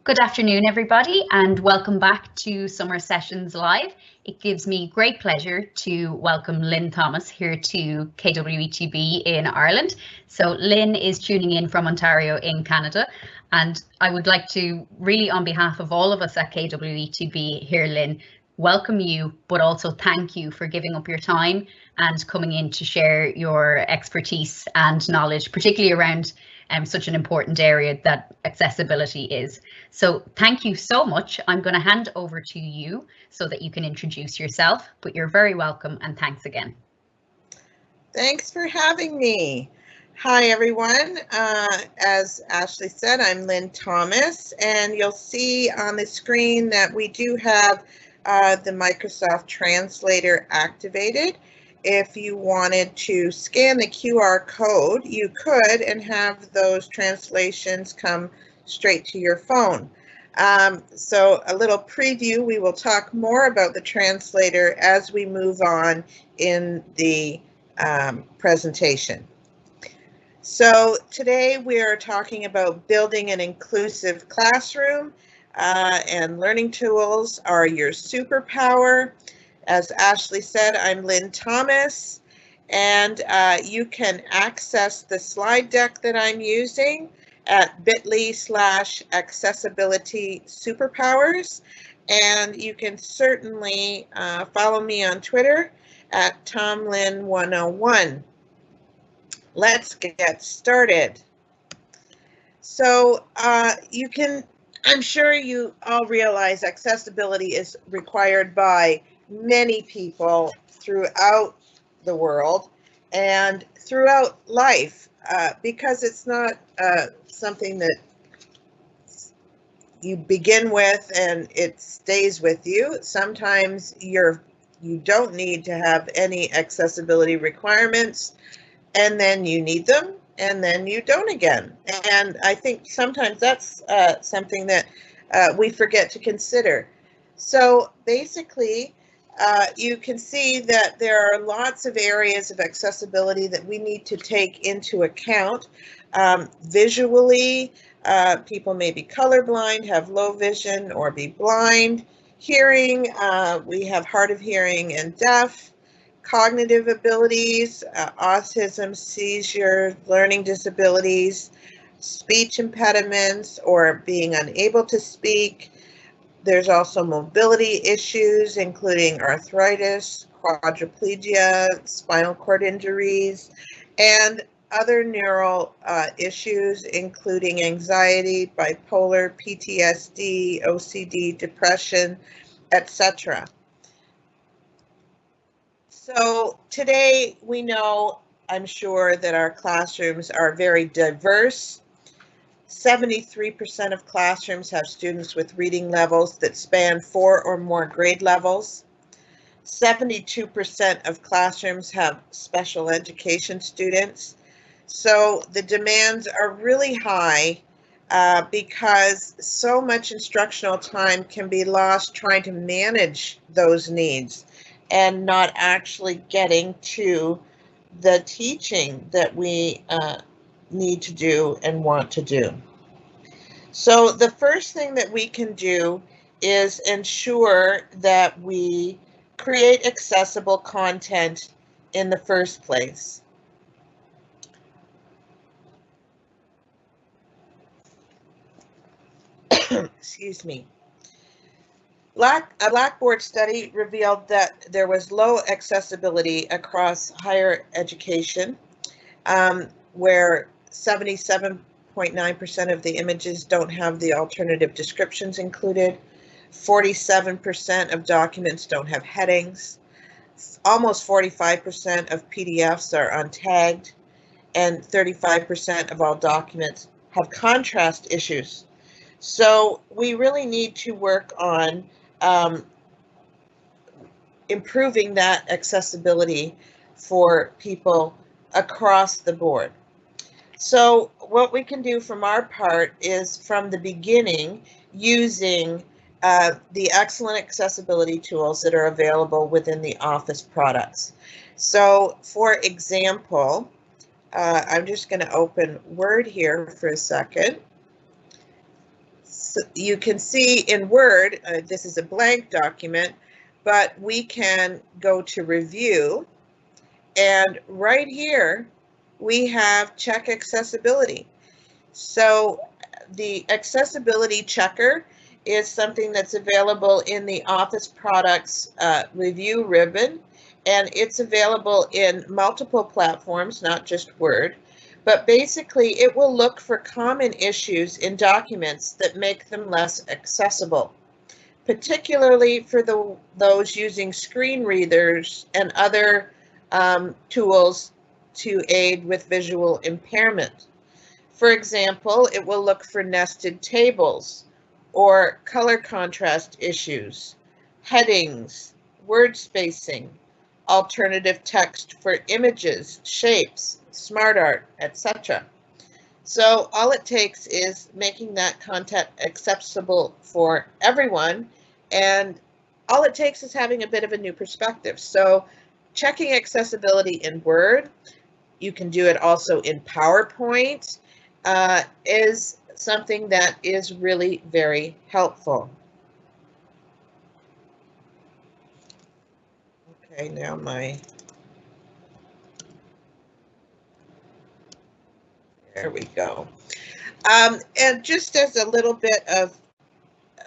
Good afternoon, everybody, and welcome back to Summer Sessions Live. It gives me great pleasure to welcome Lynn Thomas here to KWETB in Ireland. So Lynn is tuning in from Ontario in Canada, and I would like to really, on behalf of all of us at KWETB here, Lynn, welcome you, but also thank you for giving up your time and coming in to share your expertise and knowledge, particularly around such an important area that accessibility is. So thank you so much. I'm going to hand over to you so that you can introduce yourself, but you're very welcome and thanks again. Thanks for having me. Hi, everyone. As Ashley said, I'm Lynn Thomas, and you'll see on the screen that we do have the Microsoft Translator activated. If you wanted to scan the QR code, you could and have those translations come straight to your phone. So a little preview, we will talk more about the translator as we move on in the presentation. So today we are talking about building an inclusive classroom, and learning tools are your superpower. As Ashley said, I'm Lynn Thomas, and you can access the slide deck that I'm using at bit.ly/accessibilitysuperpowers, and you can certainly follow me on Twitter at TomLynn101. Let's get started. So I'm sure you all realize accessibility is required by many people throughout the world and throughout life, because it's not something that you begin with and it stays with you. Sometimes you don't need to have any accessibility requirements, and then you need them, and then you don't again. And I think sometimes that's something that we forget to consider. So basically, you can see that there are lots of areas of accessibility that we need to take into account. Visually, people may be colorblind, have low vision, or be blind. Hearing, we have hard of hearing and deaf. Cognitive abilities, autism, seizure, learning disabilities, speech impediments, or being unable to speak. There's also mobility issues, including arthritis, quadriplegia, spinal cord injuries, and other neural issues, including anxiety, bipolar, PTSD, OCD, depression, etc. So today we know, I'm sure, that our classrooms are very diverse. 73% of classrooms have students with reading levels that span 4 or more grade levels. 72% of classrooms have special education students. So the demands are really high because so much instructional time can be lost trying to manage those needs and not actually getting to the teaching that we need to do and want to do. So the first thing that we can do is ensure that we create accessible content in the first place. Excuse me. A Blackboard study revealed that there was low accessibility across higher education, where 77.9% of the images don't have the alternative descriptions included. 47% of documents don't have headings. Almost 45% of PDFs are untagged, and 35% of all documents have contrast issues. So we really need to work on improving that accessibility for people across the board. So what we can do from our part is, from the beginning, using the excellent accessibility tools that are available within the Office products. So for example, I'm just going to open Word here for a second. So you can see in Word, this is a blank document, but we can go to Review, and right here we have Check Accessibility. So the Accessibility Checker is something that's available in the Office Products Review ribbon, and it's available in multiple platforms, not just Word. But basically, it will look for common issues in documents that make them less accessible, particularly for those using screen readers and other tools to aid with visual impairment. For example, it will look for nested tables or color contrast issues, headings, word spacing, alternative text for images, shapes, smart art, etc. So all it takes is making that content accessible for everyone, and all it takes is having a bit of a new perspective. So checking accessibility in Word, you can do it also in PowerPoint, is something that is really very helpful. Okay, now there we go. And just as a little bit of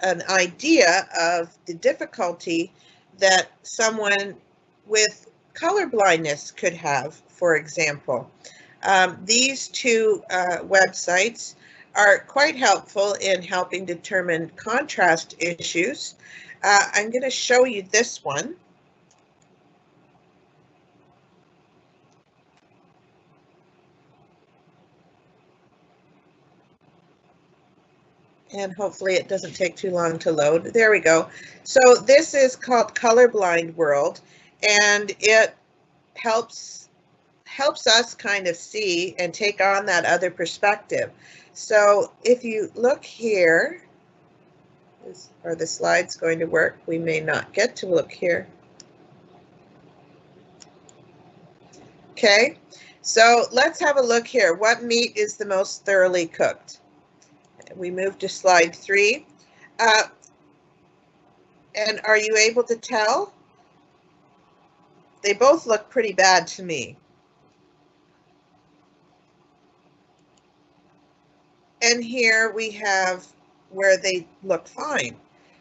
an idea of the difficulty that someone with color blindness could have, for example, these two websites are quite helpful in helping determine contrast issues. I'm going to show you this one. And hopefully it doesn't take too long to load. There we go. So this is called Colorblind World, and it helps us kind of see and take on that other perspective. So if you look here, are the slides going to work? We may not get to look here. Okay, so let's have a look here. What meat is the most thoroughly cooked? We move to slide 3. And are you able to tell? They both look pretty bad to me. And here we have where they look fine.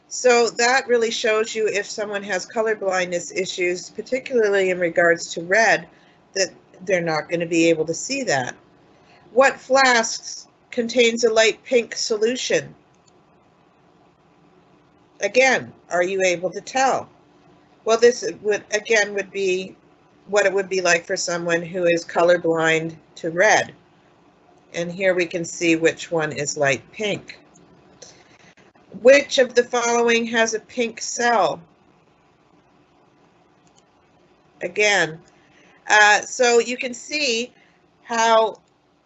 So that really shows you if someone has color blindness issues, particularly in regards to red, that they're not going to be able to see that. What flasks contains a light pink solution? Again, are you able to tell? Well, this would be what it would be like for someone who is colorblind to red. And here we can see which one is light pink. Which of the following has a pink cell? Again, so you can see how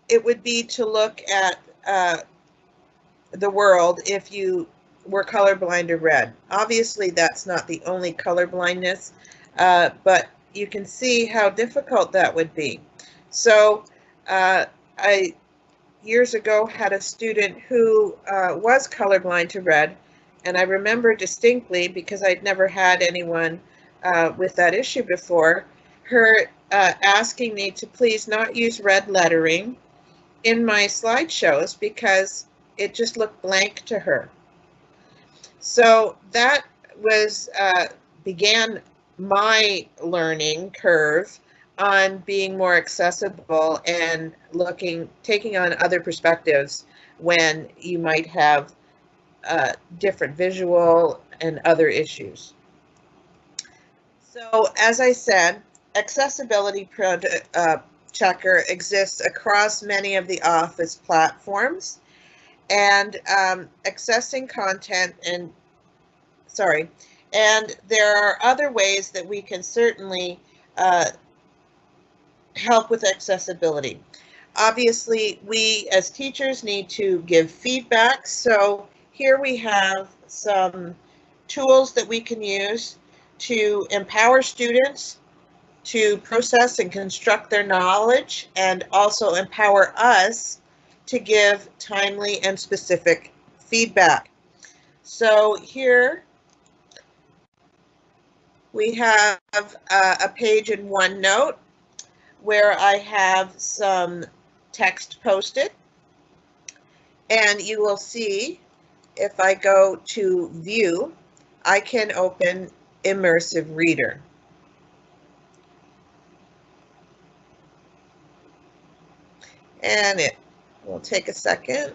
it would be to look at the world if you were colorblind to red. Obviously, that's not the only color blindness, but you can see how difficult that would be. So I years ago had a student who was colorblind to red, and I remember distinctly, because I'd never had anyone with that issue before, her asking me to please not use red lettering in my slideshows because it just looked blank to her. So that was began my learning curve on being more accessible and taking on other perspectives when you might have different visual and other issues. So as I said, Accessibility Checker exists across many of the Office platforms, and accessing content and there are other ways that we can certainly help with accessibility. Obviously, we as teachers need to give feedback. So here we have some tools that we can use to empower students to process and construct their knowledge, and also empower us to give timely and specific feedback. So here we have a page in OneNote where I have some text posted, and you will see if I go to View, I can open Immersive Reader. And it will take a second.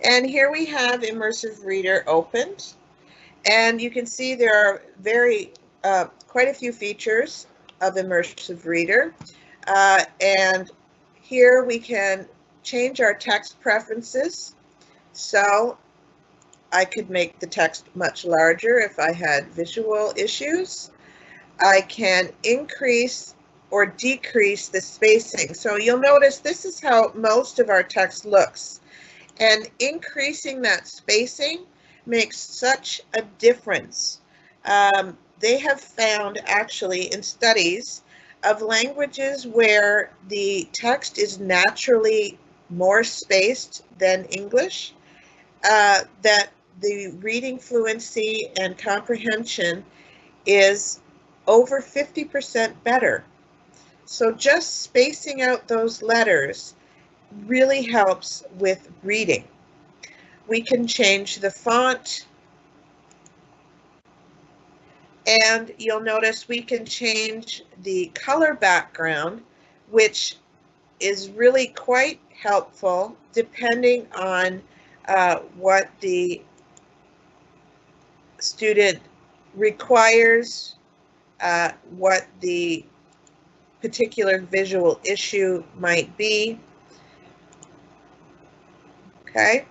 And here we have Immersive Reader opened. And you can see there are quite a few features of Immersive Reader. And here we can change our text preferences. So I could make the text much larger if I had visual issues. I can increase or decrease the spacing. So you'll notice this is how most of our text looks. And increasing that spacing makes such a difference. They have found actually in studies of languages where the text is naturally more spaced than English, that the reading fluency and comprehension is over 50% better. So just spacing out those letters really helps with reading. We can change the font, and you'll notice we can change the color background, which is really quite helpful depending on what the student requires, what the particular visual issue might be. Okay.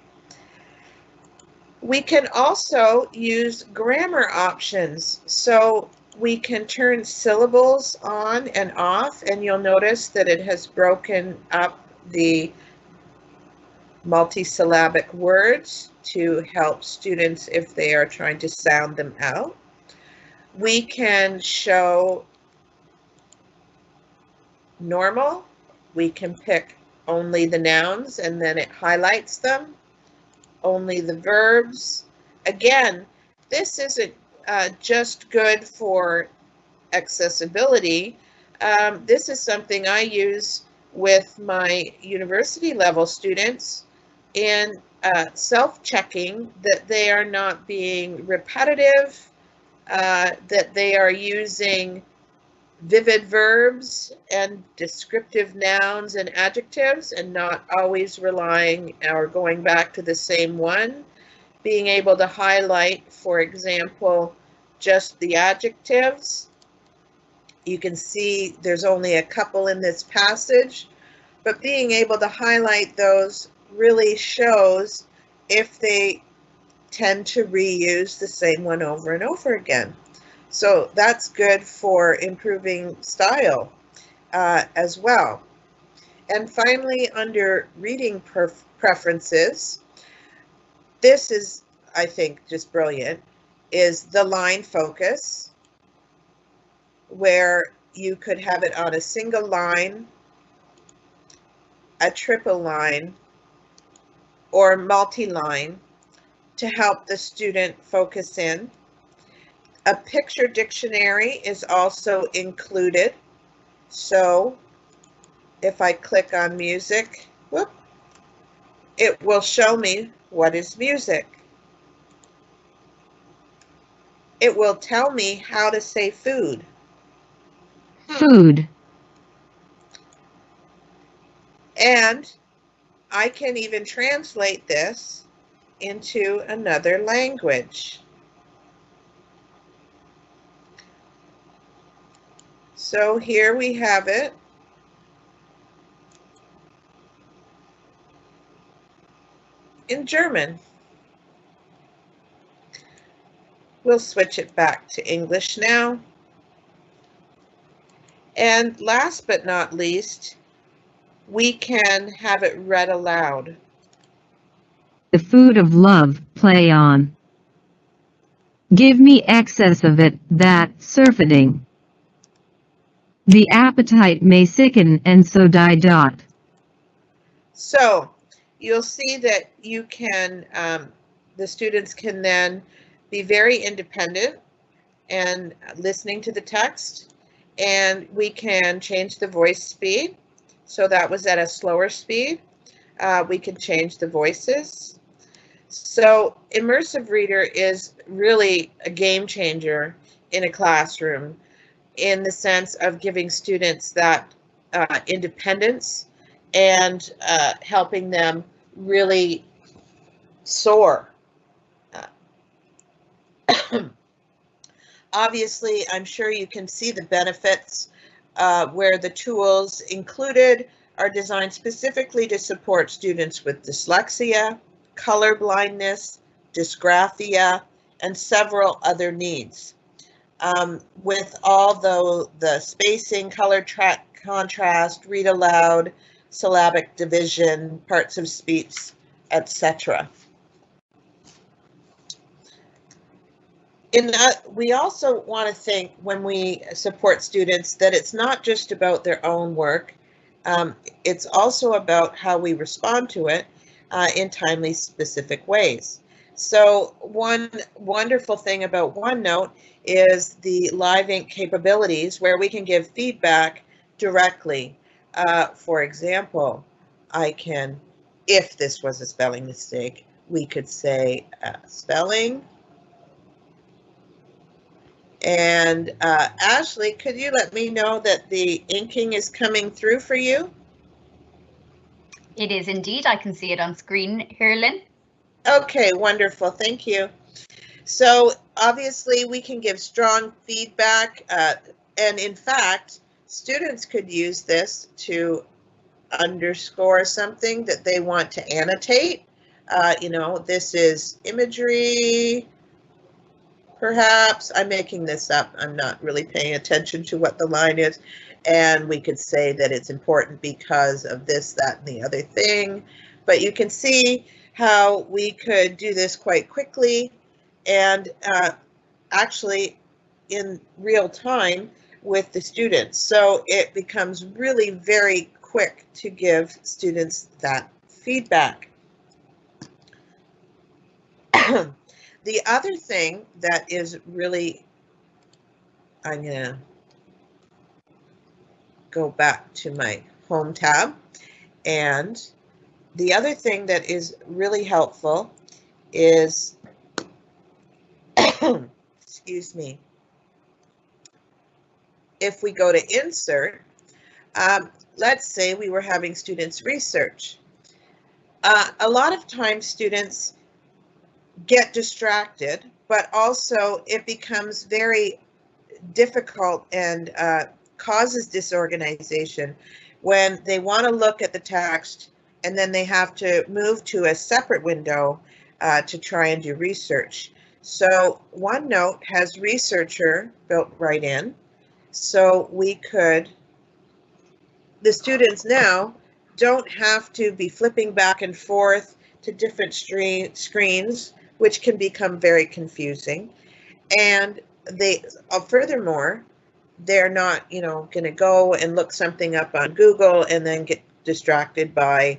We can also use grammar options. So we can turn syllables on and off, and you'll notice that it has broken up the multisyllabic words to help students if they are trying to sound them out. We can show normal. We can pick only the nouns and then it highlights them. Only the verbs. Again, this isn't just good for accessibility. This is something I use with my university level students in self-checking that they are not being repetitive, that they are using vivid verbs and descriptive nouns and adjectives and not always relying or going back to the same one. Being able to highlight, for example, just the adjectives. You can see there's only a couple in this passage, but being able to highlight those really shows if they tend to reuse the same one over and over again. So that's good for improving style as well. And finally, under reading preferences, this is, I think, just brilliant, is the line focus, where you could have it on a single line, a triple line, or multi-line to help the student focus in. A picture dictionary is also included. So if I click on music, it will show me what is music. It will tell me how to say food. Food. And I can even translate this into another language. So here we have it. In German. We'll switch it back to English now. And last but not least, we can have it read aloud. The food of love, play on. Give me excess of it, that surfeiting. The appetite may sicken and so die. So you'll see that you can, the students can then be very independent and listening to the text, and we can change the voice speed. So that was at a slower speed. We can change the voices. So immersive reader is really a game changer in a classroom in the sense of giving students that independence and helping them really soar. Obviously, I'm sure you can see the benefits where the tools included are designed specifically to support students with dyslexia, color blindness, dysgraphia, and several other needs. With all the spacing, color contrast, read aloud, syllabic division, parts of speech, etc. We also want to think when we support students that it's not just about their own work. It's also about how we respond to it in timely, specific ways. So one wonderful thing about OneNote is the live ink capabilities where we can give feedback directly. For example, I can, if this was a spelling mistake, we could say spelling. And Ashley, could you let me know that the inking is coming through for you? It is indeed. I can see it on screen here, Lynn. Okay, wonderful. Thank you. So obviously we can give strong feedback, and in fact, students could use this to underscore something that they want to annotate. You know, this is imagery. Perhaps I'm making this up. I'm not really paying attention to what the line is. And we could say that it's important because of this, that, and the other thing. But you can see how we could do this quite quickly and actually in real time with the students. So it becomes really very quick to give students that feedback. The other thing that is really, I'm going to go back to my home tab, and the other thing that is really helpful is, excuse me, if we go to insert, let's say we were having students research. A lot of times students get distracted, but also it becomes very difficult and causes disorganization when they want to look at the text and then they have to move to a separate window to try and do research. So OneNote has Researcher built right in, so we could, the students now don't have to be flipping back and forth to different screens, which can become very confusing. And they, furthermore, they're not, going to go and look something up on Google and then get distracted by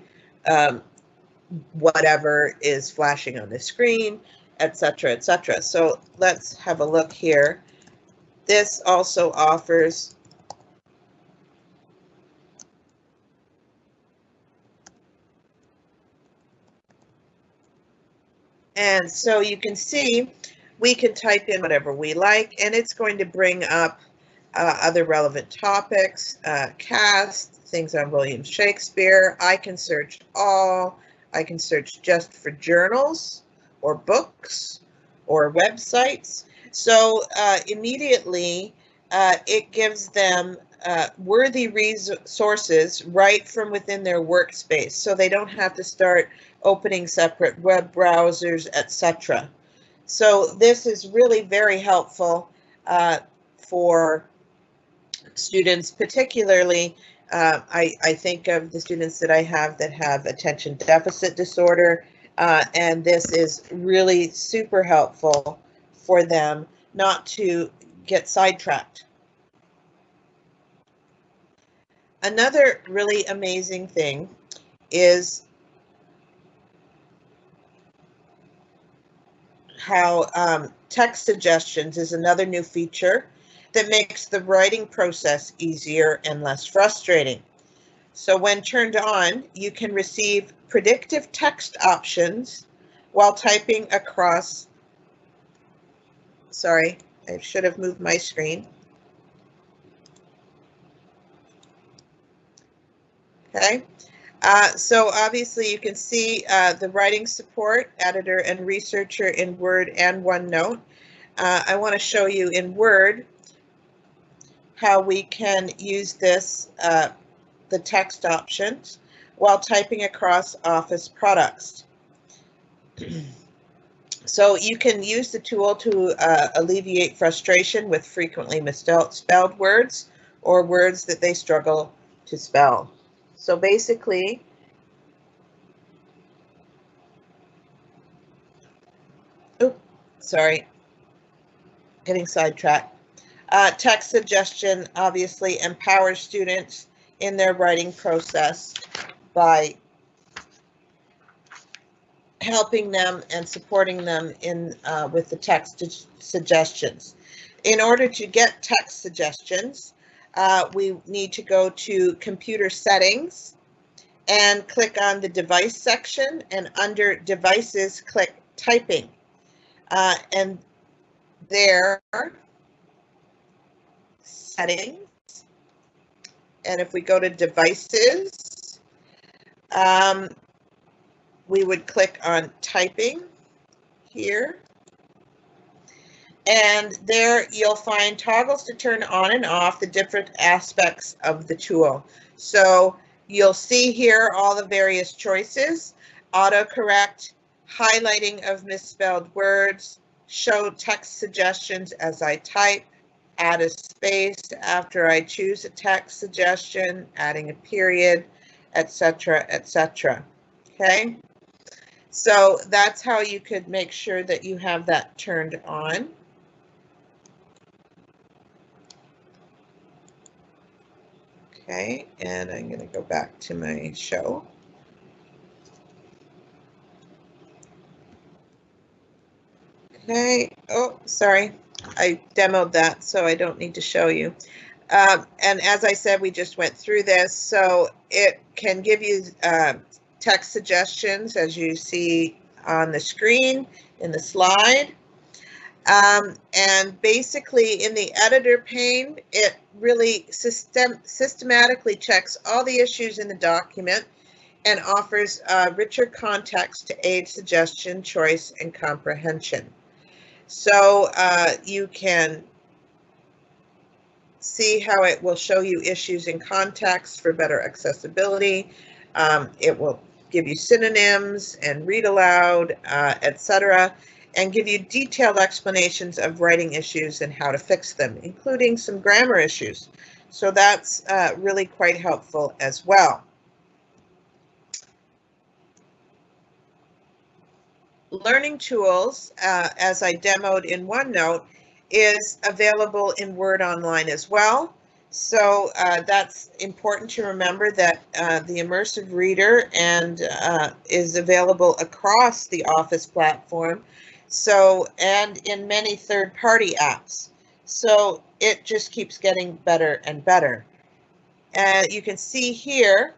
whatever is flashing on the screen, etc., etc. So let's have a look here. This also offers and so you can see we can type in whatever we like, and it's going to bring up other relevant topics, cast, things on William Shakespeare. I can search all. I can search just for journals or books or websites. So immediately it gives them worthy resources right from within their workspace, so they don't have to start opening separate web browsers, etc. So this is really very helpful for students, particularly I think of the students that I have that have attention deficit disorder, and this is really super helpful for them not to get sidetracked. Another really amazing thing is how text suggestions is another new feature that makes the writing process easier and less frustrating. So when turned on, you can receive predictive text options while typing across. Sorry, I should have moved my screen. Okay, so obviously you can see the writing support, editor and researcher in Word and OneNote. I want to show you in Word how we can use this, the text options, while typing across Office products. So you can use the tool to alleviate frustration with frequently misspelled words or words that they struggle to spell. So basically, sorry, getting sidetracked. Text suggestion obviously empowers students in their writing process by helping them and supporting them in with the text suggestions. In order to get text suggestions, we need to go to Computer Settings and click on the Device section, and under Devices, click Typing. And there, Settings, and if we go to Devices, we would click on Typing here. And there you'll find toggles to turn on and off the different aspects of the tool. So you'll see here all the various choices: autocorrect, highlighting of misspelled words, show text suggestions as I type, add a space after I choose a text suggestion, adding a period, etc., etc. Okay, so that's how you could make sure that you have that turned on. Okay, and I'm going to go back to my show. Okay, oh, sorry, I demoed that, so I don't need to show you. And as I said, we just went through this, so it can give you text suggestions, as you see on the screen in the slide. And basically in the editor pane, it really systematically checks all the issues in the document and offers richer context to aid suggestion, choice, and comprehension. So you can see how it will show you issues in context for better accessibility. It will give you synonyms and read aloud, etc., and give you detailed explanations of writing issues and how to fix them, including some grammar issues. So that's really quite helpful as well. Learning Tools, as I demoed in OneNote, is available in Word Online as well. So that's important to remember, that the Immersive Reader is available across the Office platform, so, and in many third-party apps. So it just keeps getting better and better. You can see here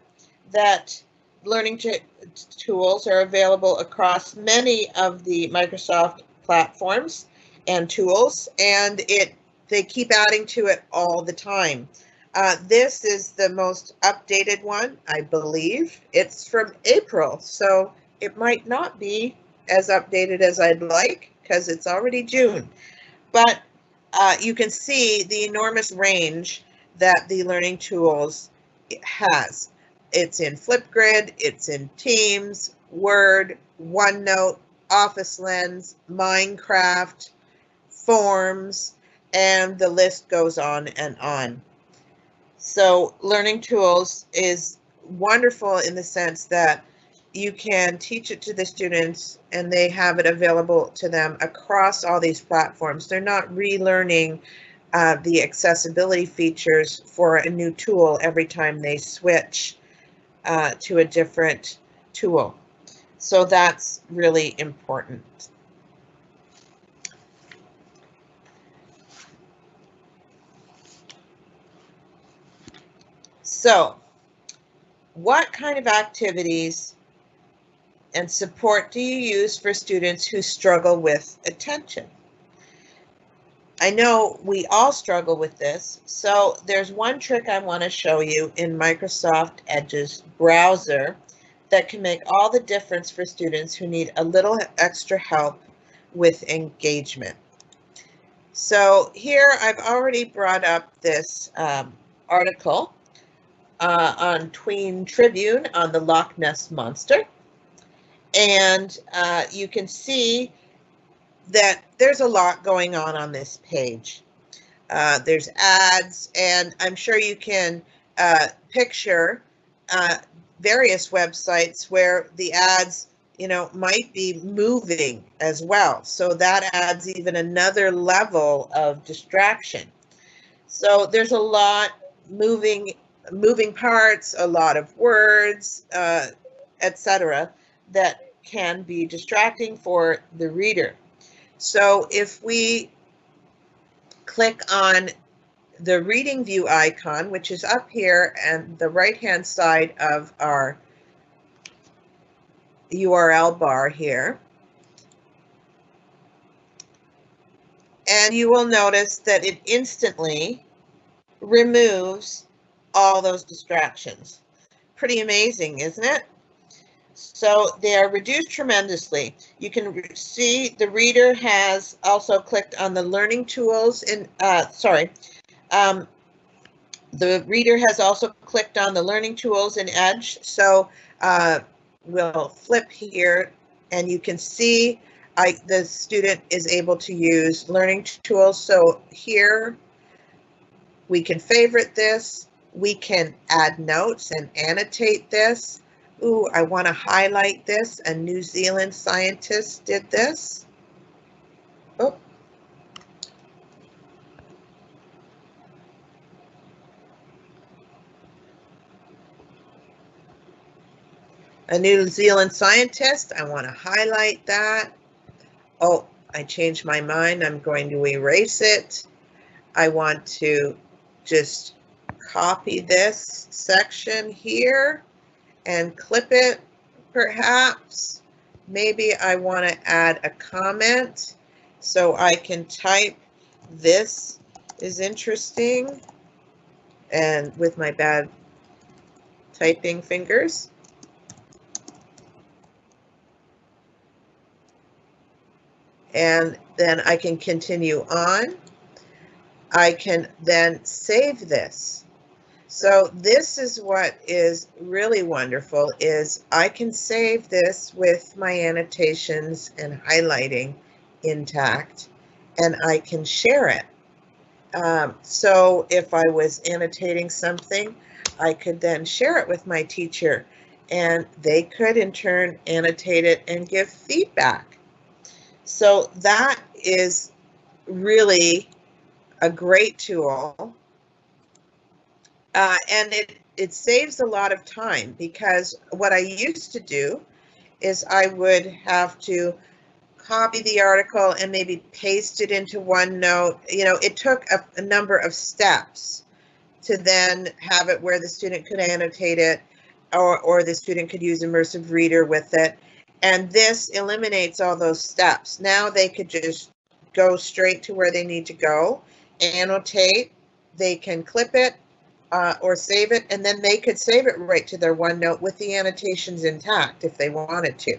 that learning tools are available across many of the Microsoft platforms and tools, and they keep adding to it all the time. This is the most updated one, I believe. It's from April, so it might not be as updated as I'd like, because it's already June. But you can see the enormous range that the Learning Tools has. It's in Flipgrid, it's in Teams, Word, OneNote, Office Lens, Minecraft, Forms, and the list goes on and on. So Learning Tools is wonderful in the sense that you can teach it to the students and they have it available to them across all these platforms. They're not relearning the accessibility features for a new tool every time they switch to a different tool. So that's really important. So, what kind of activities and support do you use for students who struggle with attention? I know we all struggle with this, so there's one trick I want to show you in Microsoft Edge's browser that can make all the difference for students who need a little extra help with engagement. So here I've already brought up this article on Tween Tribune on the Loch Ness Monster, and you can see that there's a lot going on this page. There's ads, and I'm sure you can picture various websites where the ads, might be moving as well. So that adds even another level of distraction. So there's a lot moving parts, a lot of words, etc., that can be distracting for the reader. So if we click on the reading view icon, which is up here and the right-hand side of our URL bar here, and you will notice that it instantly removes all those distractions. Pretty amazing, isn't it? So they are reduced tremendously. You can see the reader has also clicked on the learning tools in, the reader has also clicked on the learning tools in Edge. So we'll flip here and you can see the student is able to use learning tools. So here we can favorite this, we can add notes and annotate this. Ooh, I want to highlight this. A New Zealand scientist did this. Oh. A New Zealand scientist, I want to highlight that. Oh, I changed my mind. I'm going to erase it. I want to just copy this section here and clip it, perhaps. Maybe I want to add a comment so I can type, "This is interesting," and with my bad typing fingers. And then I can continue on. I can then save this. So this is what is really wonderful, is I can save this with my annotations and highlighting intact, and I can share it. So if I was annotating something, I could then share it with my teacher, and they could in turn annotate it and give feedback. So that is really a great tool. And it saves a lot of time, because what I used to do is I would have to copy the article and maybe paste it into OneNote. It took a number of steps to then have it where the student could annotate it, or the student could use Immersive Reader with it. And this eliminates all those steps. Now they could just go straight to where they need to go, annotate, they can clip it, or save it, and then they could save it right to their OneNote with the annotations intact if they wanted to.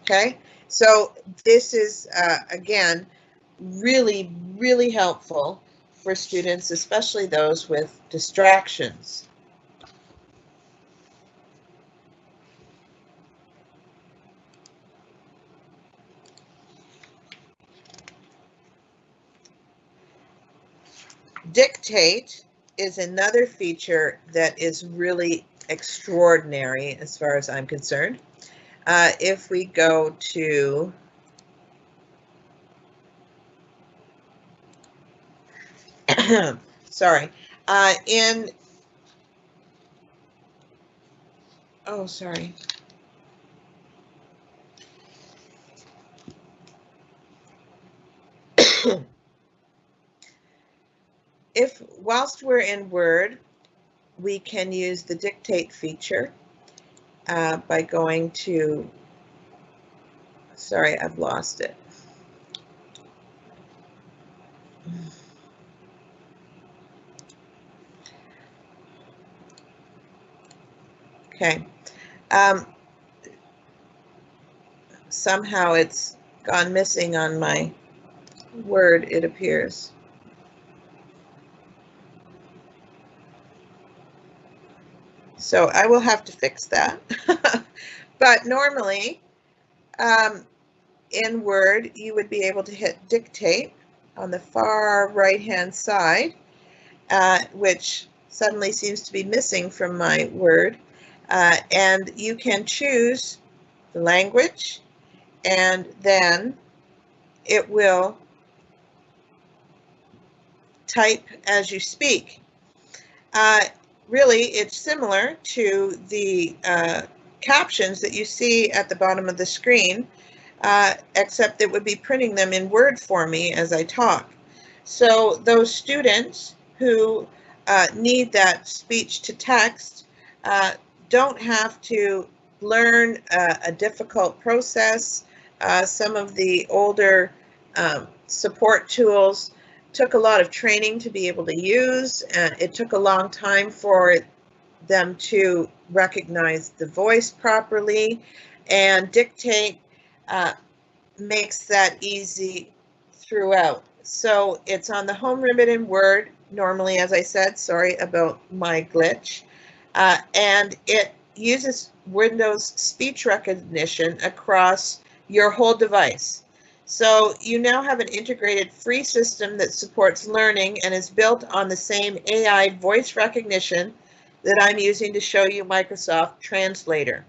Okay, so this is, again, really, really helpful for students, especially those with distractions. Dictate is another feature that is really extraordinary as far as I'm concerned. If we go to sorry, sorry. Whilst we're in Word, we can use the dictate feature by going to, sorry, I've lost it. Okay. Somehow it's gone missing on my Word, it appears. So I will have to fix that. But normally, in Word, you would be able to hit dictate on the far right-hand side, which suddenly seems to be missing from my Word. And you can choose the language, and then it will type as you speak. Really, it's similar to the captions that you see at the bottom of the screen, except it would be printing them in Word for me as I talk. So those students who need that speech to text don't have to learn a difficult process. Some of the older support tools took a lot of training to be able to use. It took a long time for them to recognize the voice properly, and dictate makes that easy throughout. So it's on the home ribbon in Word, normally, as I said, sorry about my glitch, and it uses Windows speech recognition across your whole device. So you now have an integrated free system that supports learning and is built on the same AI voice recognition that I'm using to show you Microsoft Translator.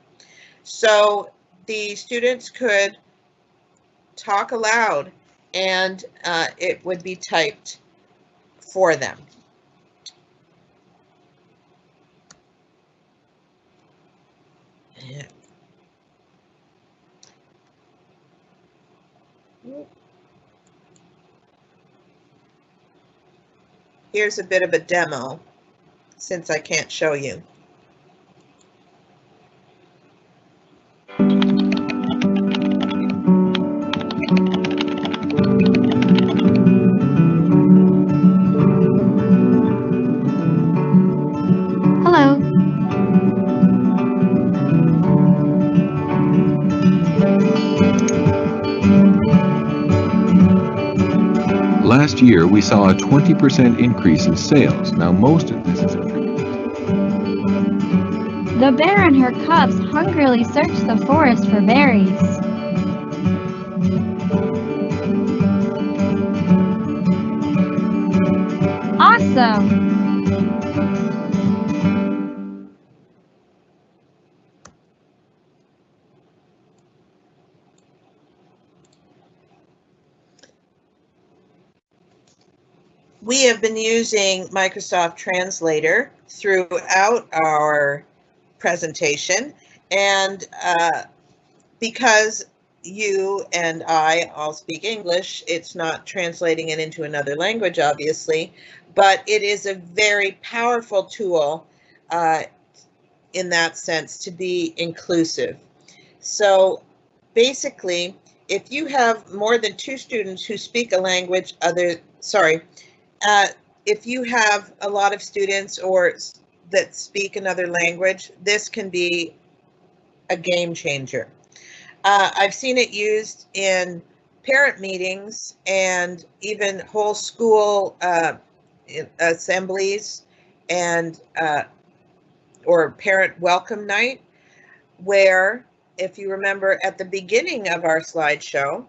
So the students could talk aloud and it would be typed for them. Yeah. Here's a bit of a demo, since I can't show you. Hello. Last year, we saw a 20% increase in sales. Now, most of this is attributed. The bear and her cubs hungrily searched the forest for berries. Awesome! We have been using Microsoft Translator throughout our presentation, and because you and I all speak English, it's not translating it into another language, obviously, but it is a very powerful tool in that sense to be inclusive. So basically, if you have more than 2 students who speak a language if you have a lot of students that speak another language, this can be a game changer. I've seen it used in parent meetings and even whole school assemblies and or parent welcome night, where, if you remember at the beginning of our slideshow,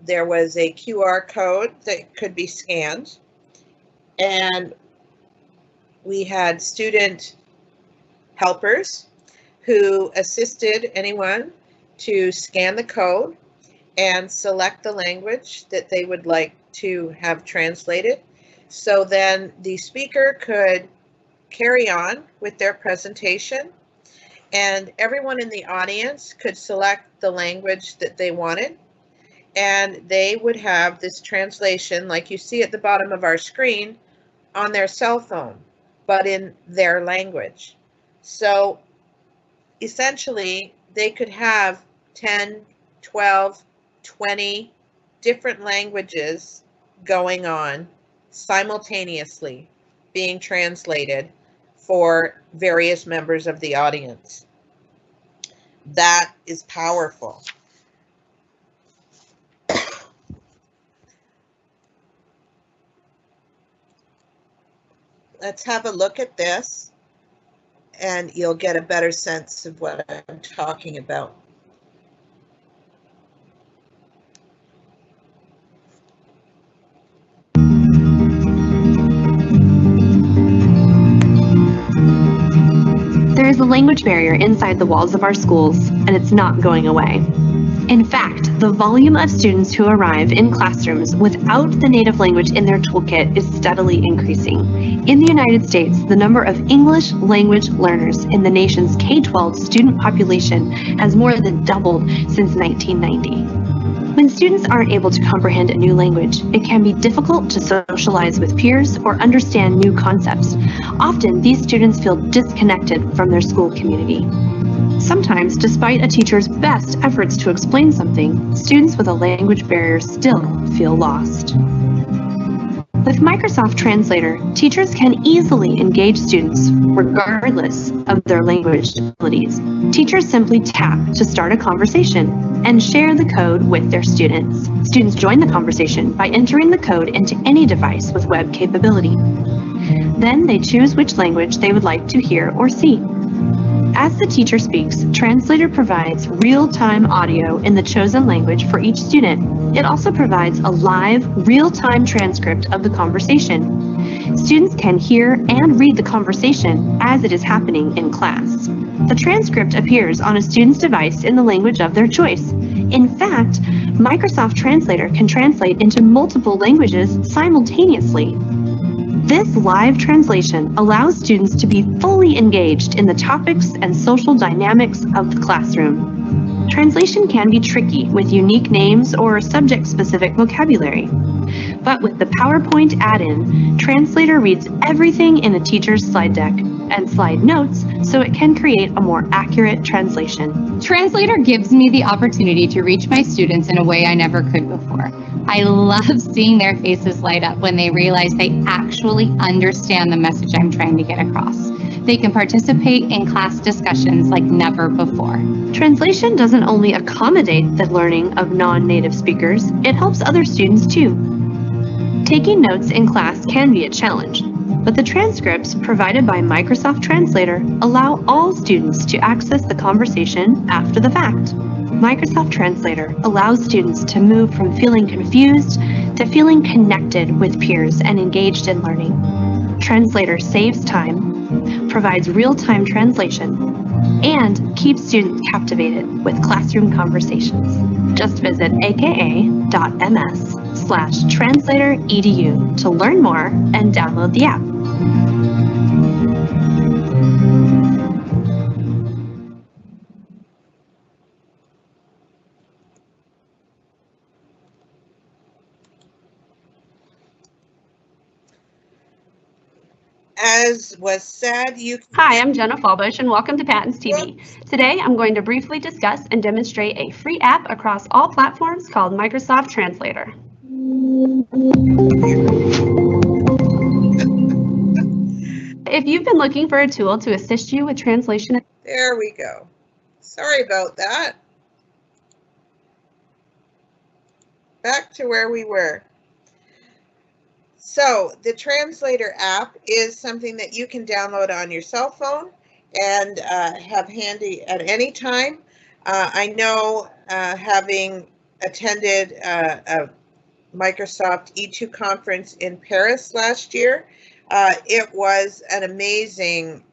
there was a QR code that could be scanned, and we had student helpers who assisted anyone to scan the code and select the language that they would like to have translated. So then the speaker could carry on with their presentation, and everyone in the audience could select the language that they wanted, and they would have this translation, like you see at the bottom of our screen, on their cell phone. but in their language. So essentially, they could have 10, 12, 20 different languages going on simultaneously, being translated for various members of the audience. That is powerful. Let's have a look at this, and you'll get a better sense of what I'm talking about. There is a language barrier inside the walls of our schools, and it's not going away. In fact, the volume of students who arrive in classrooms without the native language in their toolkit is steadily increasing. In the United States, the number of English language learners in the nation's K-12 student population has more than doubled since 1990. When students aren't able to comprehend a new language, it can be difficult to socialize with peers or understand new concepts. Often, these students feel disconnected from their school community. Sometimes, despite a teacher's best efforts to explain something, students with a language barrier still feel lost. With Microsoft Translator, teachers can easily engage students regardless of their language abilities. Teachers simply tap to start a conversation and share the code with their students. Students join the conversation by entering the code into any device with web capability. Then they choose which language they would like to hear or see. As the teacher speaks, Translator provides real-time audio in the chosen language for each student. It also provides a live, real-time transcript of the conversation. Students can hear and read the conversation as it is happening in class. The transcript appears on a student's device in the language of their choice. In fact, Microsoft Translator can translate into multiple languages simultaneously. This live translation allows students to be fully engaged in the topics and social dynamics of the classroom. Translation can be tricky with unique names or subject-specific vocabulary. But with the PowerPoint add-in, Translator reads everything in the teacher's slide deck and slide notes so it can create a more accurate translation. Translator gives me the opportunity to reach my students in a way I never could before. I love seeing their faces light up when they realize they actually understand the message I'm trying to get across. They can participate in class discussions like never before. Translation doesn't only accommodate the learning of non-native speakers, it helps other students too. Taking notes in class can be a challenge, but the transcripts provided by Microsoft Translator allow all students to access the conversation after the fact. Microsoft Translator allows students to move from feeling confused to feeling connected with peers and engaged in learning. Translator saves time, provides real-time translation, and keeps students captivated with classroom conversations. Just visit aka.ms/translator.edu to learn more and download the app. As was said, you can... Hi, I'm Jenna Fallbush and welcome to Patents TV. Today, I'm going to briefly discuss and demonstrate a free app across all platforms called Microsoft Translator. If you've been looking for a tool to assist you with translation... There we go. Sorry about that. Back to where we were. So the Translator app is something that you can download on your cell phone and have handy at any time. I know, having attended a Microsoft E2 conference in Paris last year, it was an amazing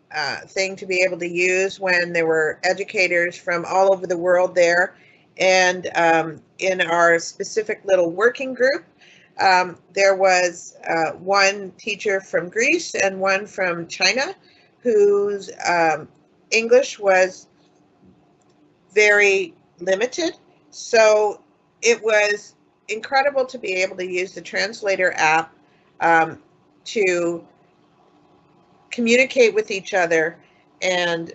thing to be able to use when there were educators from all over the world there. And in our specific little working group, there was one teacher from Greece and one from China whose English was very limited. So it was incredible to be able to use the Translator app to communicate with each other and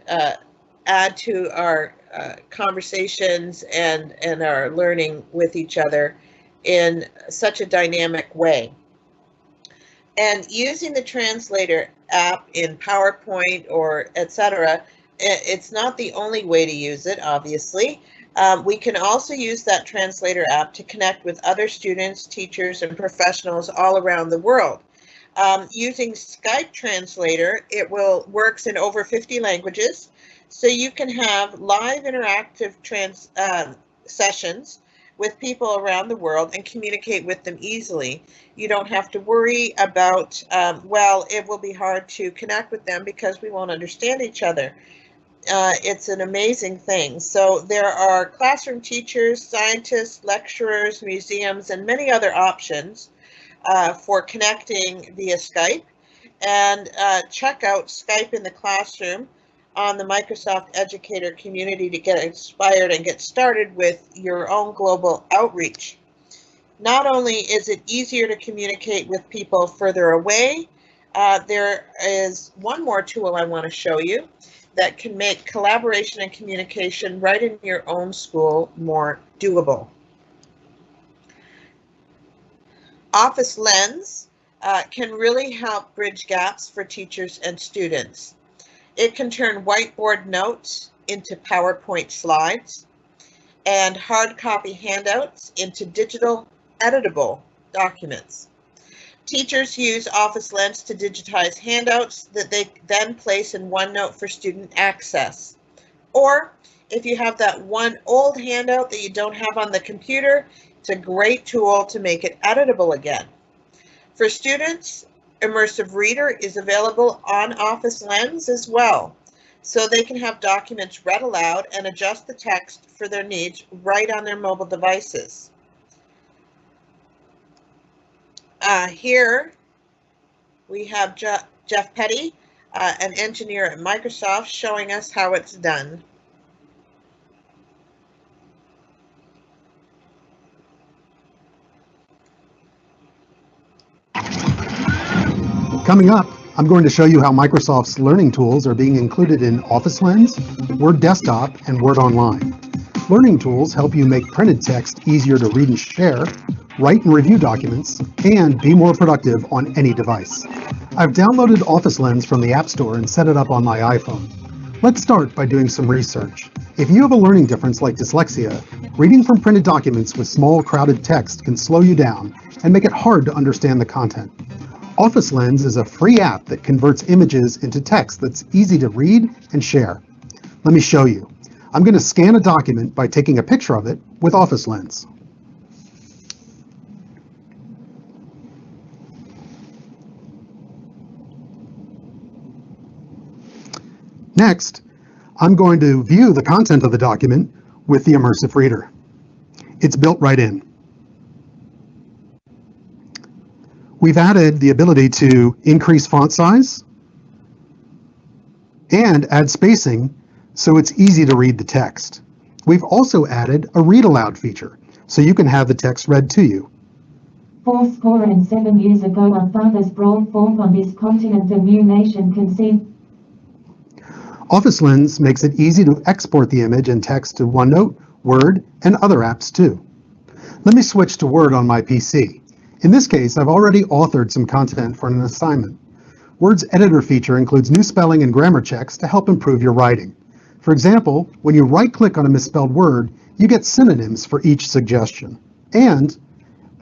add to our conversations and our learning with each other in such a dynamic way. And using the translator app in PowerPoint or etc., it's not the only way to use it, obviously. We can also use that translator app to connect with other students, teachers, and professionals all around the world. Using Skype Translator, it works in over 50 languages, so you can have live interactive sessions with people around the world and communicate with them easily. You don't have to worry about, well, it will be hard to connect with them because we won't understand each other. It's an amazing thing. So there are classroom teachers, scientists, lecturers, museums, and many other options for connecting via Skype. And check out Skype in the Classroom on the Microsoft Educator community to get inspired and get started with your own global outreach. Not only is it easier to communicate with people further away, there is one more tool I want to show you that can make collaboration and communication right in your own school more doable. Office Lens can really help bridge gaps for teachers and students. It can turn whiteboard notes into PowerPoint slides and hard copy handouts into digital editable documents. Teachers use Office Lens to digitize handouts that they then place in OneNote for student access. Or if you have that one old handout that you don't have on the computer, it's a great tool to make it editable again. For students, Immersive Reader is available on Office Lens as well, so they can have documents read aloud and adjust the text for their needs right on their mobile devices. Here we have Jeff Petty, an engineer at Microsoft, showing us how it's done. Coming up, I'm going to show you how Microsoft's learning tools are being included in Office Lens, Word Desktop, and Word Online. Learning tools help you make printed text easier to read and share, write and review documents, and be more productive on any device. I've downloaded Office Lens from the App Store and set it up on my iPhone. Let's start by doing some research. If you have a learning difference like dyslexia, reading from printed documents with small, crowded text can slow you down and make it hard to understand the content. Office Lens is a free app that converts images into text that's easy to read and share. Let me show you. I'm going to scan a document by taking a picture of it with Office Lens. Next, I'm going to view the content of the document with the Immersive Reader. It's built right in. We've added the ability to increase font size and add spacing so it's easy to read the text. We've also added a read aloud feature so you can have the text read to you. 7 years ago our fathers brought forth on this continent a new nation conceived. Office Lens makes it easy to export the image and text to OneNote, Word, and other apps too. Let me switch to Word on my PC. In this case, I've already authored some content for an assignment. Word's editor feature includes new spelling and grammar checks to help improve your writing. For example, when you right-click on a misspelled word, you get synonyms for each suggestion. And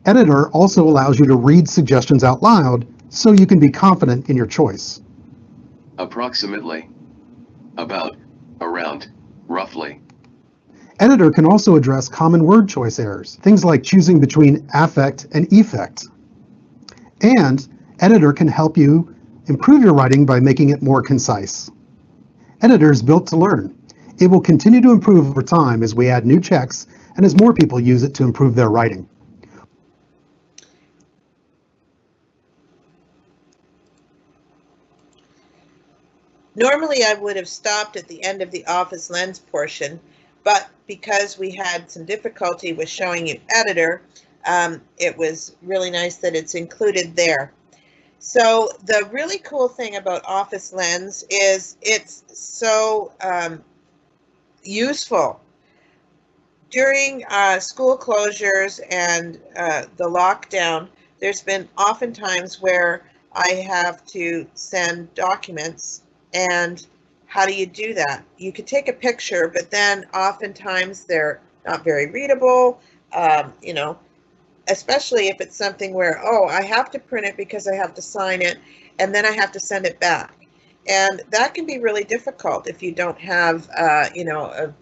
Editor also allows you to read suggestions out loud so you can be confident in your choice. Approximately. About. Around. Roughly. Editor can also address common word choice errors, things like choosing between affect and effect. And Editor can help you improve your writing by making it more concise. Editor is built to learn. It will continue to improve over time as we add new checks and as more people use it to improve their writing. Normally I would have stopped at the end of the Office Lens portion, but because we had some difficulty with showing you Editor, it was really nice that it's included there. So the really cool thing about Office Lens is it's so useful. During school closures and the lockdown, there's been oftentimes where I have to send documents, and how do you do that? You could take a picture, but then oftentimes they're not very readable, you know, especially if it's something where, oh, I have to print it because I have to sign it, and then I have to send it back. And that can be really difficult if you don't have, you know, a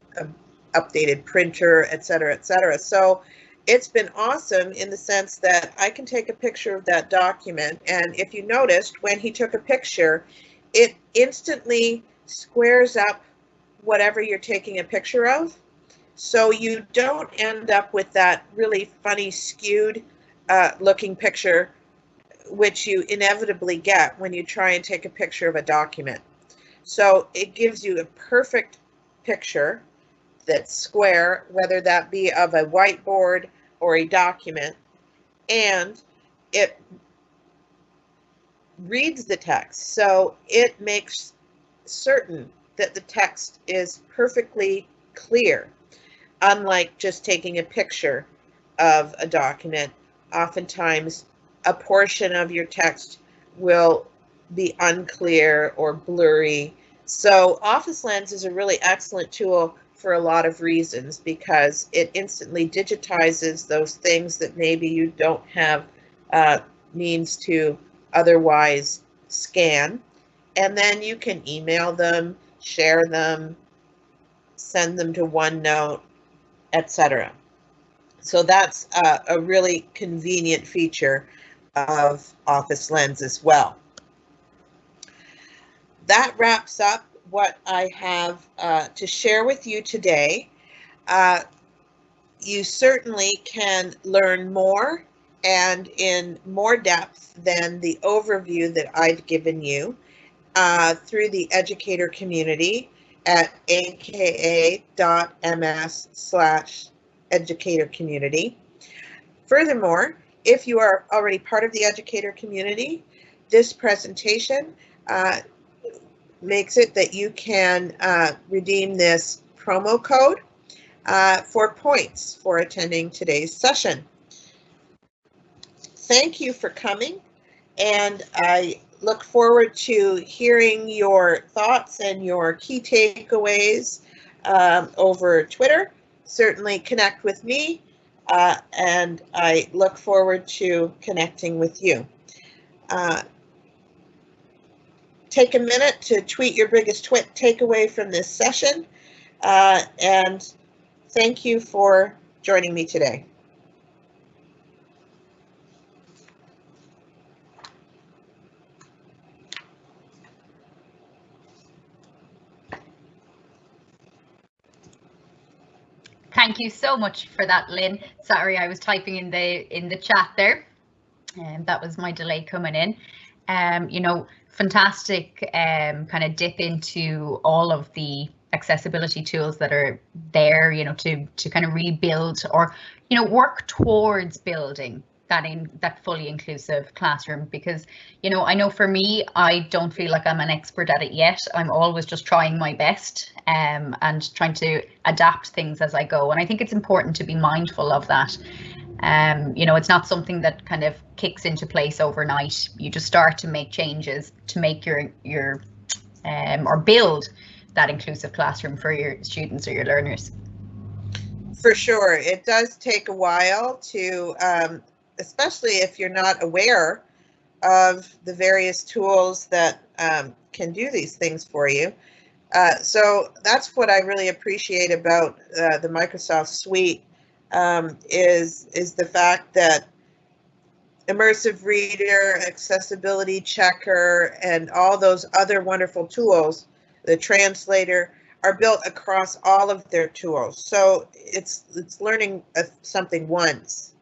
updated printer, et cetera, et cetera. So it's been awesome in the sense that I can take a picture of that document, and if you noticed, when he took a picture, it instantly squares up whatever you're taking a picture of. So you don't end up with that really funny skewed looking picture, which you inevitably get when you try and take a picture of a document. So it gives you a perfect picture that's square, whether that be of a whiteboard or a document, and it reads the text. So it makes certain that the text is perfectly clear. Unlike just taking a picture of a document, oftentimes a portion of your text will be unclear or blurry. So Office Lens is a really excellent tool for a lot of reasons, because it instantly digitizes those things that maybe you don't have means to otherwise scan, and then you can email them, share them, send them to OneNote, etc. So that's a really convenient feature of Office Lens as well. That wraps up what I have to share with you today. You certainly can learn more and in more depth than the overview that I've given you through the educator community at aka.ms/educator community. Furthermore, if you are already part of the educator community, this presentation makes it that you can redeem this promo code for points for attending today's session. Thank you for coming, and I look forward to hearing your thoughts and your key takeaways over Twitter. Certainly connect with me, and I look forward to connecting with you. Take a minute to tweet your biggest takeaway from this session, and thank you for joining me today. Thank you so much for that, Lynn. Sorry, I was typing in the chat there, and that was my delay coming in. You know, fantastic kind of dip into all of the accessibility tools that are there, you know, to kind of rebuild or, you know, work towards building that fully inclusive classroom. Because, you know, I know for me, I don't feel like I'm an expert at it yet. I'm always just trying my best and trying to adapt things as I go. And I think it's important to be mindful of that. You know, it's not something that kind of kicks into place overnight. You just start to make changes to make your or build that inclusive classroom for your students or your learners. For sure, it does take a while to, especially if you're not aware of the various tools that can do these things for you. So that's what I really appreciate about the Microsoft Suite. Is the fact that Immersive Reader, Accessibility Checker, and all those other wonderful tools, the translator, are built across all of their tools. So it's learning something once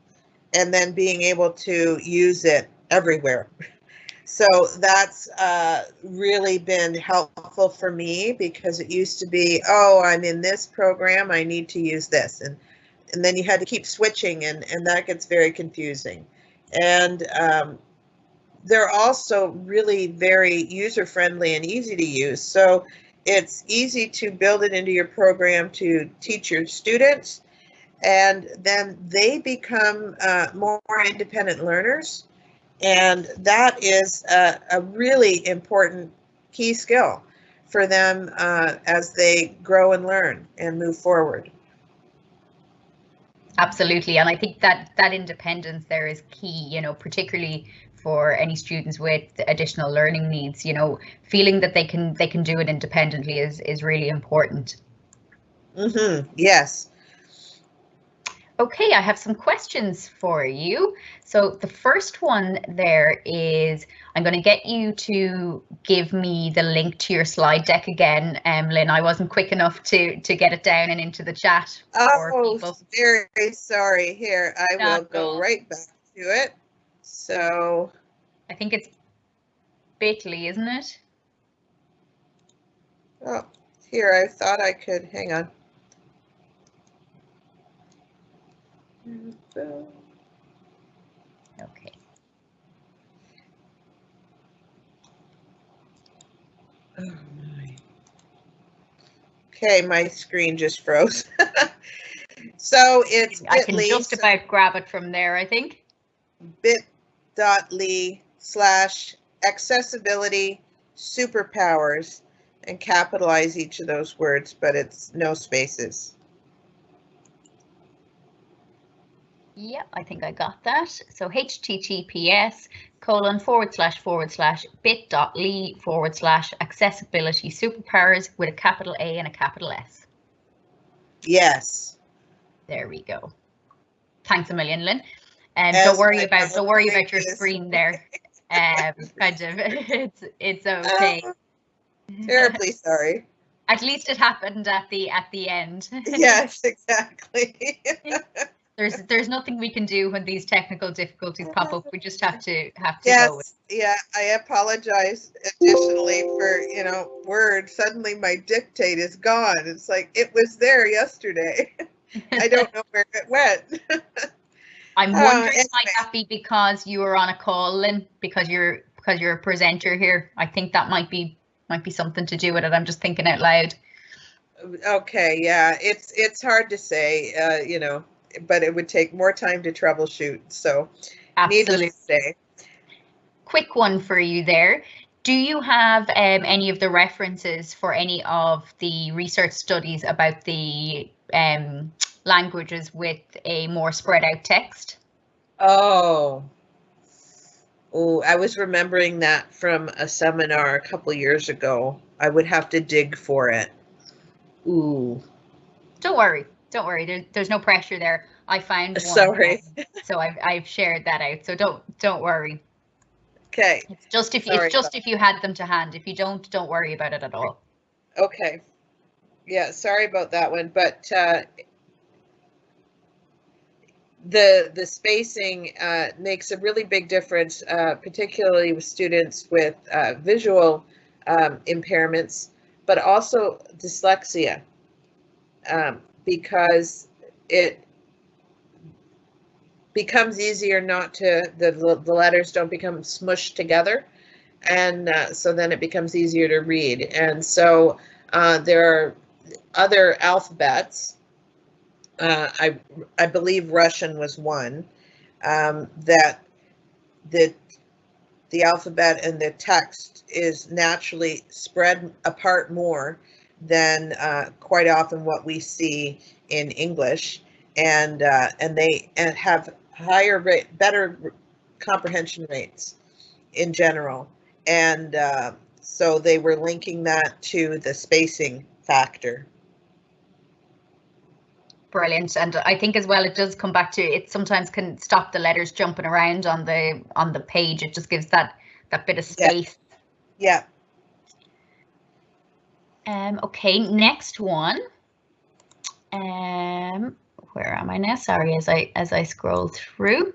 and then being able to use it everywhere. So that's really been helpful for me, because it used to be, oh, I'm in this program, I need to use this. And then you had to keep switching, and that gets very confusing. And they're also really very user-friendly and easy to use. So it's easy to build it into your program to teach your students, and then they become more independent learners. And that is a really important key skill for them as they grow and learn and move forward. Absolutely, and I think that independence there is key, you know, particularly for any students with additional learning needs. You know, feeling that they can do it independently is really important. Yes. Okay, I have some questions for you. So the first one there is, I'm going to get you to give me the link to your slide deck again, Lynn. I wasn't quick enough to get it down and into the chat for people. Very sorry. Here, I will go right back to it. So I think it's bit.ly, isn't it? Oh, here, I thought I could, hang on. Okay. Oh my. Okay, my screen just froze. So it's I can just about grab it from there, I think. bit.ly/accessibility superpowers, and capitalize each of those words, but it's no spaces. Yep, I think I got that. So https://bit.ly/accessibility superpowers with a capital A and a capital S. Yes. There we go. Thanks a million, Lynn. Don't worry about your screen there. Kind of, it's okay. Terribly sorry. At least it happened at the end. Yes, exactly. There's nothing we can do when these technical difficulties pop up. We just have to Yes, go with it. Yeah, I apologize additionally for, you know, Word. Suddenly my dictate is gone. It's like it was there yesterday. I don't know where it went. I'm wondering, anyway. Might that be because you were on a call, Lynn? Because you're a presenter here. I think that might be something to do with it. I'm just thinking out loud. Okay, yeah, it's hard to say, you know, but it would take more time to troubleshoot. So, absolutely. Needless to say. Quick one for you there. Do you have any of the references for any of the research studies about the languages with a more spread out text? Oh, I was remembering that from a seminar a couple years ago. I would have to dig for it. Ooh. Don't worry. There's no pressure there. I found one. Sorry. So I've shared that out. So don't worry. Okay. It's just if you had them to hand. If you don't worry about it at all. Okay. Yeah, sorry about that one, but the spacing makes a really big difference, particularly with students with visual impairments, but also dyslexia, because it becomes easier not to, the letters don't become smushed together, and so then it becomes easier to read. And so there are other alphabets. I believe Russian was one, that the alphabet and the text is naturally spread apart more than quite often what we see in English, and they have higher rate, better comprehension rates in general, and so they were linking that to the spacing factor. Brilliant. And I think as well, it does come back to, it sometimes can stop the letters jumping around on the page. It just gives that bit of space. Yeah. Okay, next one. Where am I now? Sorry, as I scroll through.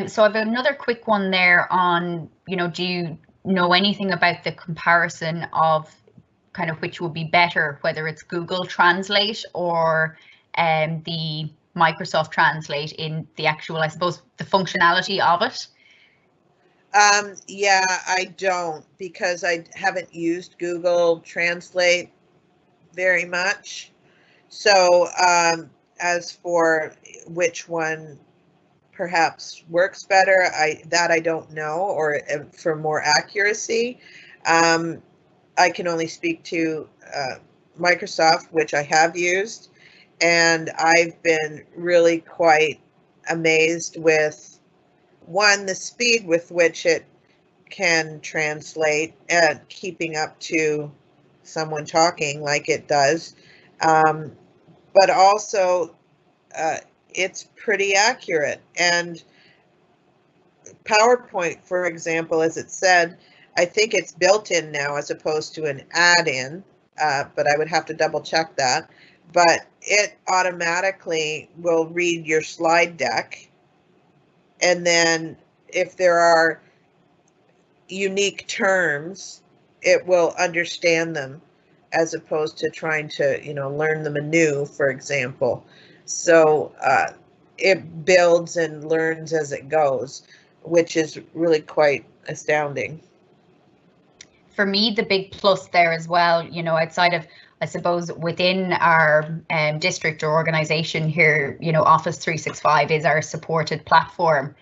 So I have another quick one there on, you know, do you know anything about the comparison of kind of which would be better, whether it's Google Translate or the Microsoft Translate in the actual, I suppose, the functionality of it? Yeah, I don't, because I haven't used Google Translate very much. So as for which one perhaps works better, I don't know, or for more accuracy. I can only speak to Microsoft, which I have used, and I've been really quite amazed with, one, the speed with which it can translate and keeping up to someone talking like it does, but also it's pretty accurate. And PowerPoint, for example, as it said, I think it's built in now as opposed to an add-in, but I would have to double check that. But it automatically will read your slide deck, and then if there are unique terms, it will understand them, as opposed to trying to, learn them anew, for example. So it builds and learns as it goes, which is really quite astounding. For me, the big plus there as well, outside of, I suppose, within our district or organization here, Office 365 is our supported platform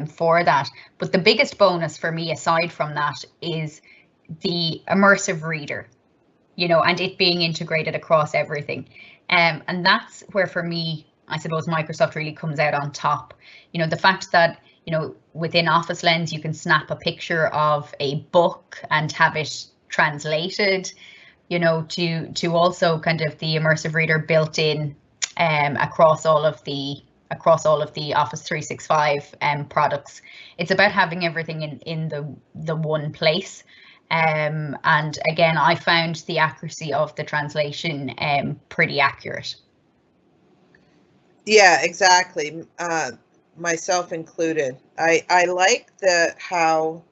for that. But the biggest bonus for me, aside from that, is the immersive reader, and it being integrated across everything. And that's where, for me, I suppose Microsoft really comes out on top. The fact that, within Office Lens, you can snap a picture of a book and have it translated, to also kind of the immersive reader built in across all of the Office 365 products. It's about having everything in the one place. And again, I found the accuracy of the translation pretty accurate. Yeah, exactly. Myself included. I like how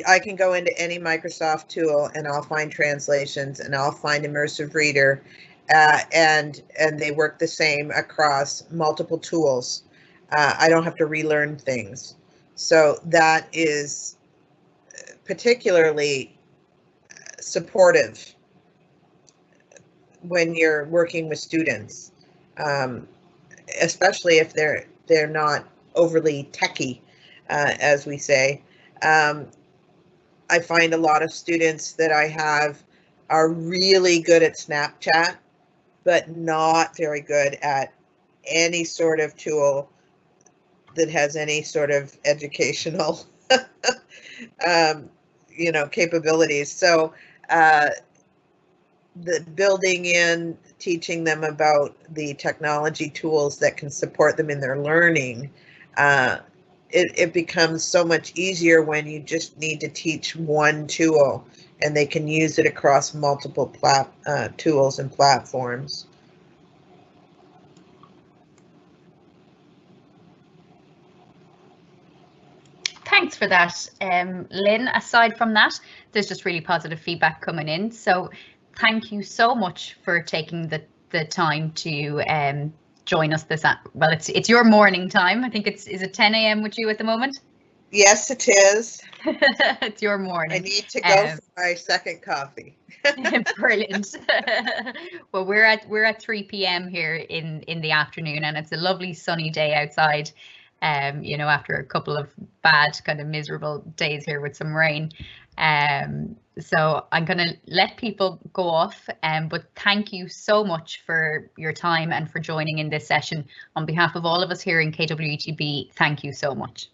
I can go into any Microsoft tool and I'll find translations and I'll find immersive reader, and they work the same across multiple tools. I don't have to relearn things. So that is particularly supportive when you're working with students, especially if they're not overly techie, as we say. I find a lot of students that I have are really good at Snapchat, but not very good at any sort of tool that has any sort of educational capabilities. So the building in, teaching them about the technology tools that can support them in their learning, it becomes so much easier when you just need to teach one tool and they can use it across multiple tools and platforms. Thanks for that, Lynn. Aside from that, there's just really positive feedback coming in. So thank you so much for taking the time to join us this. Well, it's your morning time. I think is it 10 a.m. with you at the moment? Yes, it is. It's your morning. I need to go for my second coffee. Brilliant. Well, we're at 3 p.m. here in the afternoon, and it's a lovely sunny day outside. After a couple of bad, kind of miserable days here with some rain. So I'm going to let people go off, but thank you so much for your time and for joining in this session. On behalf of all of us here in KWETB, thank you so much.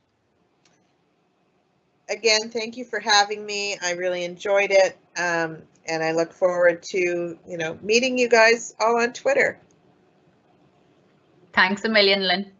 Again, thank you for having me. I really enjoyed it, and I look forward to meeting you guys all on Twitter. Thanks a million, Lynn.